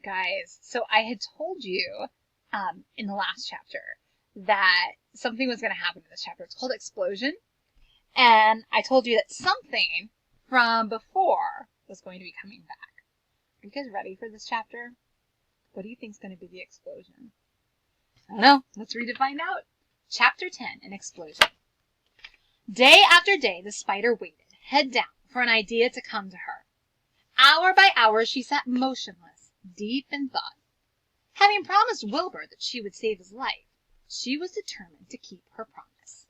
Guys, so I had told you in the last chapter that something was going to happen in this chapter. It's called Explosion. And I told you that something from before was going to be coming back. Are you guys ready for this chapter? What do you think is going to be the explosion? I don't know. Let's read to find out. Chapter 10, An Explosion. Day after day, the spider waited, head down, for an idea to come to her. Hour by hour, she sat motionless, deep in thought. Having promised Wilbur that she would save his life, she was determined to keep her promise.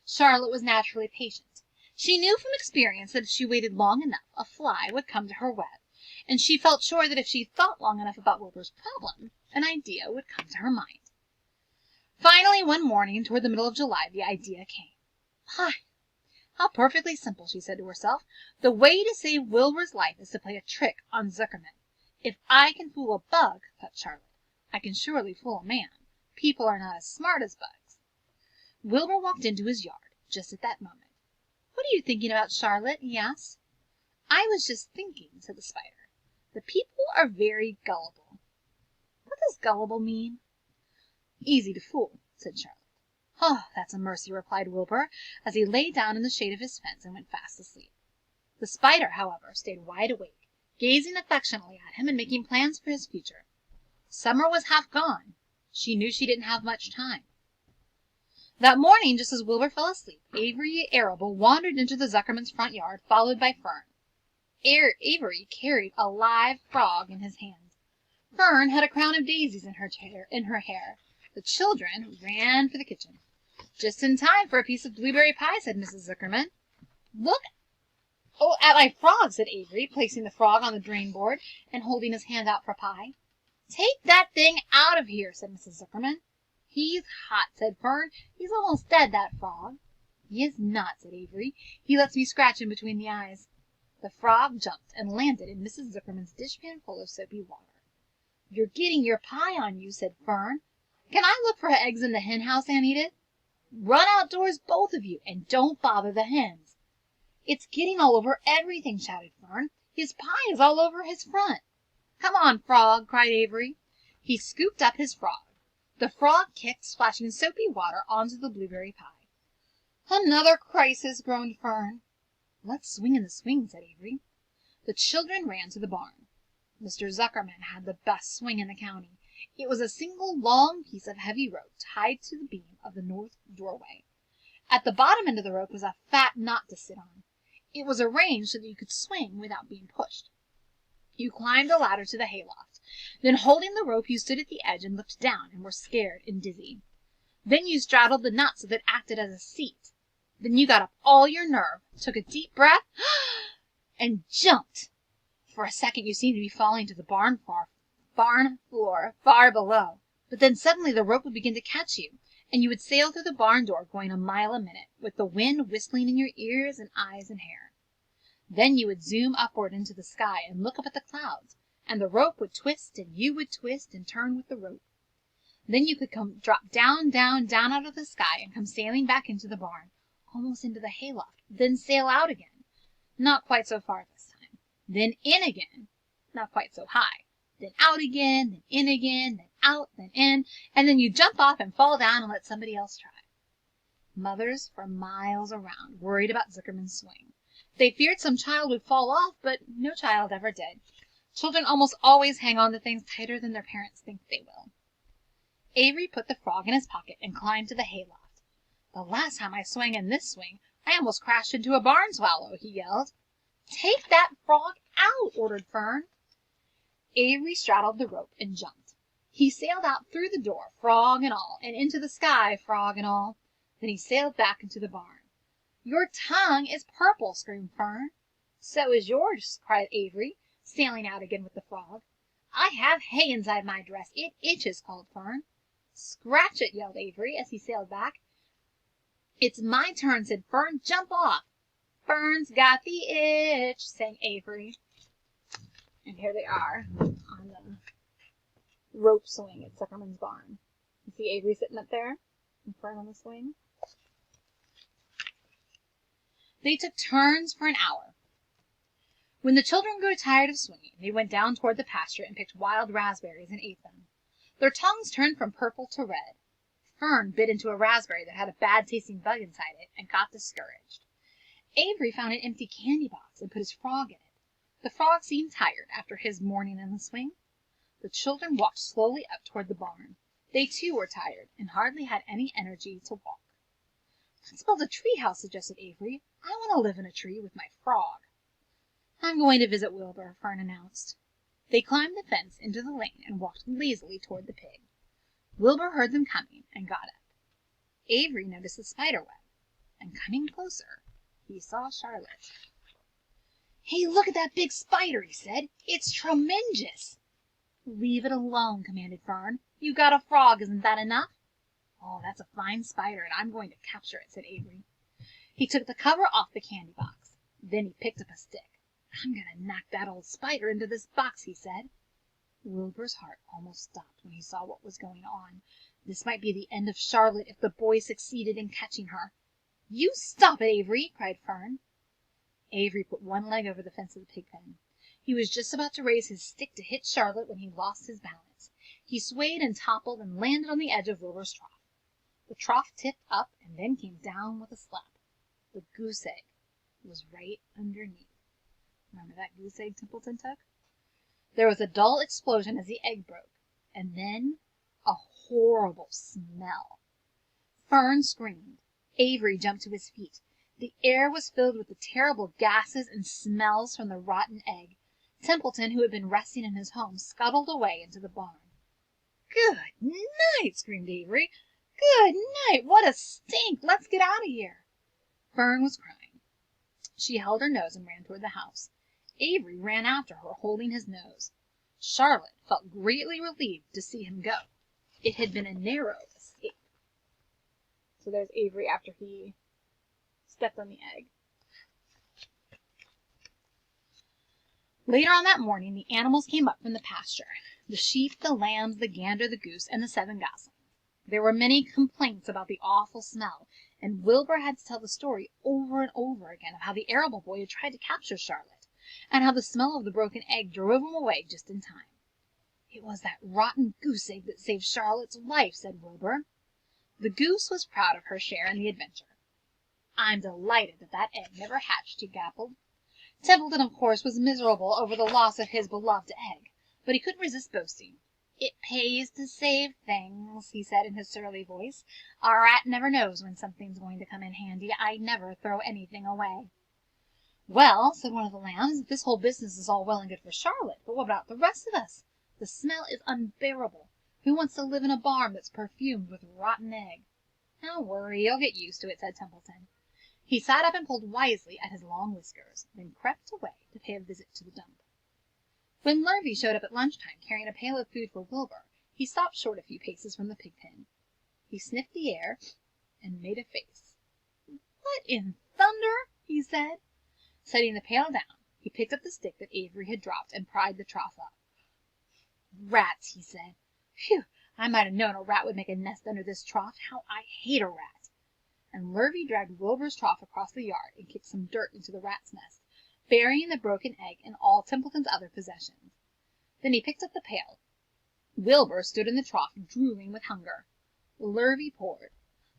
Charlotte was naturally patient. She knew from experience that if she waited long enough, a fly would come to her web, and she felt sure that if she thought long enough about Wilbur's problem, an idea would come to her mind. Finally, one morning, toward the middle of July, the idea came. "Hi, how perfectly simple," she said to herself. "The way to save Wilbur's life is to play a trick on Zuckerman. If I can fool a bug," thought Charlotte, "I can surely fool a man. People are not as smart as bugs." Wilbur walked into his yard just at that moment. "What are you thinking about, Charlotte?" he asked. "I was just thinking," said the spider. "The people are very gullible." "What does gullible mean?" "Easy to fool," said Charlotte. "Oh, that's a mercy," replied Wilbur, as he lay down in the shade of his fence and went fast asleep. The spider, however, stayed wide awake, gazing affectionately at him and making plans for his future. Summer was half gone. She knew she didn't have much time. That morning, just as Wilbur fell asleep, Avery Arable wandered into the Zuckerman's front yard, followed by Fern. Avery carried a live frog in his hand. Fern had a crown of daisies in her hair. The children ran for the kitchen. "Just in time for a piece of blueberry pie," said Mrs. Zuckerman. "Look at my frog," said Avery, placing the frog on the drain board and holding his hand out for pie. "Take that thing out of here," said Mrs. Zuckerman. "He's hot," said Fern. "He's almost dead, that frog." "He is not," said Avery. "He lets me scratch him between the eyes." The frog jumped and landed in Mrs. Zuckerman's dishpan full of soapy water. "You're getting your pie on you," said Fern. "Can I look for eggs in the hen house, Aunt Edith?" "Run outdoors, both of you, and don't bother the hens." "It's getting all over everything," shouted Fern. "His pie is all over his front." "Come on, frog," cried Avery. He scooped up his frog. The frog kicked, splashing soapy water onto the blueberry pie. "Another crisis," groaned Fern. "Let's swing in the swing," said Avery. The children ran to the barn. Mr. Zuckerman had the best swing in the county. It was a single long piece of heavy rope tied to the beam of the north doorway. At the bottom end of the rope was a fat knot to sit on. It was arranged so that you could swing without being pushed. You climbed the ladder to the hayloft. Then, holding the rope, you stood at the edge and looked down and were scared and dizzy. Then you straddled the knot so that it acted as a seat. Then you got up all your nerve, took a deep breath, and jumped. For a second you seemed to be falling to the barn floor far below. But then suddenly the rope would begin to catch you, and you would sail through the barn door going a mile a minute, with the wind whistling in your ears and eyes and hair. Then you would zoom upward into the sky and look up at the clouds, and the rope would twist and you would twist and turn with the rope. Then you could drop down, down, down out of the sky and come sailing back into the barn, almost into the hayloft, then sail out again, not quite so far this time, then in again, not quite so high, then out again, then in again, then out, then in, and then you jump off and fall down and let somebody else try. Mothers for miles around worried about Zuckerman's swing. They feared some child would fall off, but no child ever did. Children almost always hang on to things tighter than their parents think they will. Avery put the frog in his pocket and climbed to the hayloft. "The last time I swung in this swing, I almost crashed into a barn swallow," he yelled. "Take that frog out," ordered Fern. Avery straddled the rope and jumped. He sailed out through the door, frog and all, and into the sky, frog and all. Then he sailed back into the barn. "Your tongue is purple," screamed Fern. "So is yours," cried Avery, sailing out again with the frog. "I have hay inside my dress. It itches," called Fern. "Scratch it," yelled Avery, as he sailed back. "It's my turn," said Fern. "Jump off." "Fern's got the itch," sang Avery. And here they are on the rope swing at Zuckerman's barn. You see Avery sitting up there and Fern on the swing. They took turns for an hour. When the children grew tired of swinging, they went down toward the pasture and picked wild raspberries and ate them. Their tongues turned from purple to red. Fern bit into a raspberry that had a bad-tasting bug inside it and got discouraged. Avery found an empty candy box and put his frog in it. The frog seemed tired after his morning in the swing. The children walked slowly up toward the barn. They too were tired and hardly had any energy to walk. "Let's build a tree house," suggested Avery. "I want to live in a tree with my frog." "I'm going to visit Wilbur," Fern announced. They climbed the fence into the lane and walked lazily toward the pig. Wilbur heard them coming and got up. Avery noticed the spider web, and coming closer, he saw Charlotte. "Hey, look at that big spider," he said. "It's tremendous." "Leave it alone," commanded Fern. "You got a frog, isn't that enough?" "Oh, that's a fine spider, and I'm going to capture it," said Avery. He took the cover off the candy box. Then he picked up a stick. "I'm going to knock that old spider into this box," he said. Wilbur's heart almost stopped when he saw what was going on. This might be the end of Charlotte if the boy succeeded in catching her. "You stop it, Avery!" cried Fern. Avery put one leg over the fence of the pig pen. He was just about to raise his stick to hit Charlotte when he lost his balance. He swayed and toppled and landed on the edge of Wilbur's trough. The trough tipped up and then came down with a slap. The goose egg was right underneath. Remember that goose egg Templeton took? There was a dull explosion as the egg broke, and then a horrible smell. Fern screamed. Avery jumped to his feet. The air was filled with the terrible gases and smells from the rotten egg. Templeton, who had been resting in his home, scuttled away into the barn. "Good night!" screamed Avery. "Good night! What a stink! Let's get out of here." Fern was crying. She held her nose and ran toward the house. Avery ran after her, holding his nose. Charlotte felt greatly relieved to see him go. It had been a narrow escape. So there's Avery after he stepped on the egg. Later on that morning, the animals came up from the pasture. The sheep, the lambs, the gander, the goose, and the 7 goslings. There were many complaints about the awful smell, and Wilbur had to tell the story over and over again of how the arable boy had tried to capture Charlotte, and how the smell of the broken egg drove him away just in time. "It was that rotten goose egg that saved Charlotte's life," said Wilbur. The goose was proud of her share in the adventure. "I'm delighted that egg never hatched," he gabbled. Templeton, of course, was miserable over the loss of his beloved egg, but he couldn't resist boasting. "It pays to save things," he said in his surly voice. "A rat never knows when something's going to come in handy. I never throw anything away." "Well," said one of the lambs, "this whole business is all well and good for Charlotte, but what about the rest of us? The smell is unbearable. Who wants to live in a barn that's perfumed with rotten egg?" "Don't worry, you'll get used to it," said Templeton. He sat up and pulled wisely at his long whiskers, then crept away to pay a visit to the dump. When Lurvy showed up at lunchtime carrying a pail of food for Wilbur, he stopped short a few paces from the pig pen. He sniffed the air and made a face. "What in thunder?" he said. Setting the pail down, he picked up the stick that Avery had dropped and pried the trough up. "Rats," he said. "Phew! I might have known a rat would make a nest under this trough. How I hate a rat!" And Lurvy dragged Wilbur's trough across the yard and kicked some dirt into the rat's nest, burying the broken egg and all Templeton's other possessions. Then he picked up the pail. Wilbur stood in the trough, drooling with hunger. Lurvy poured.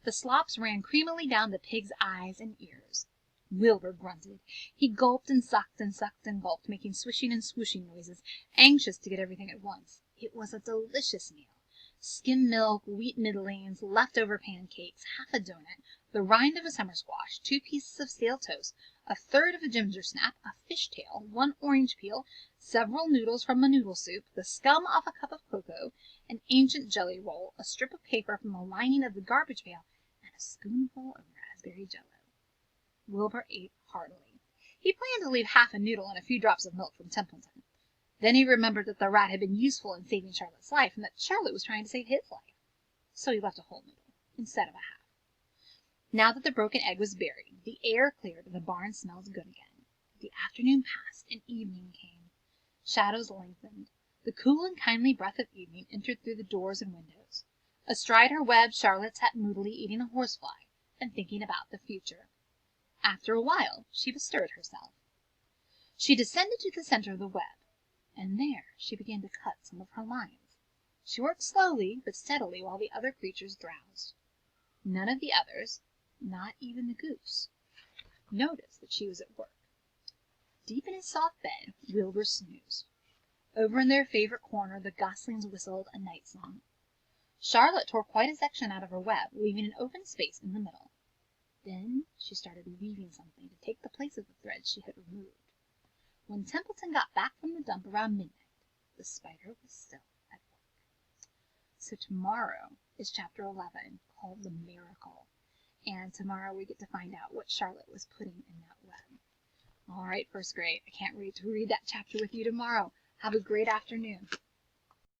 The slops ran creamily down the pig's eyes and ears. Wilbur grunted. He gulped and sucked and sucked and gulped, making swishing and swooshing noises, anxious to get everything at once. It was a delicious meal. Skim milk, wheat middlings, leftover pancakes, half a doughnut, the rind of a summer squash, 2 pieces of stale toast, a third of a ginger snap, a fish tail, 1 orange peel, several noodles from a noodle soup, the scum off a cup of cocoa, an ancient jelly roll, a strip of paper from the lining of the garbage pail, and a spoonful of raspberry jello. Wilbur ate heartily. He planned to leave half a noodle and a few drops of milk from Templeton. Then he remembered that the rat had been useful in saving Charlotte's life, and that Charlotte was trying to save his life. So he left a whole noodle instead of a half. Now that the broken egg was buried, the air cleared and the barn smelled good again. The afternoon passed and evening came. Shadows lengthened. The cool and kindly breath of evening entered through the doors and windows. Astride her web, Charlotte sat moodily eating a horsefly and thinking about the future. After a while she bestirred herself. She descended to the center of the web, and there she began to cut some of her lines. She worked slowly but steadily while the other creatures drowsed. None of the others, not even the goose, noticed that she was at work. Deep in his soft bed Wilbur snoozed. Over in their favorite corner the goslings whistled a night song. Charlotte tore quite a section out of her web, leaving an open space in the middle. Then she started weaving something to take the place of the threads she had removed. When Templeton got back from the dump around midnight, the spider was still at work. So tomorrow is chapter 11, called The Miracle, and tomorrow we get to find out what Charlotte was putting in that web. All right, first grade, I can't wait to read that chapter with you tomorrow. Have a great afternoon.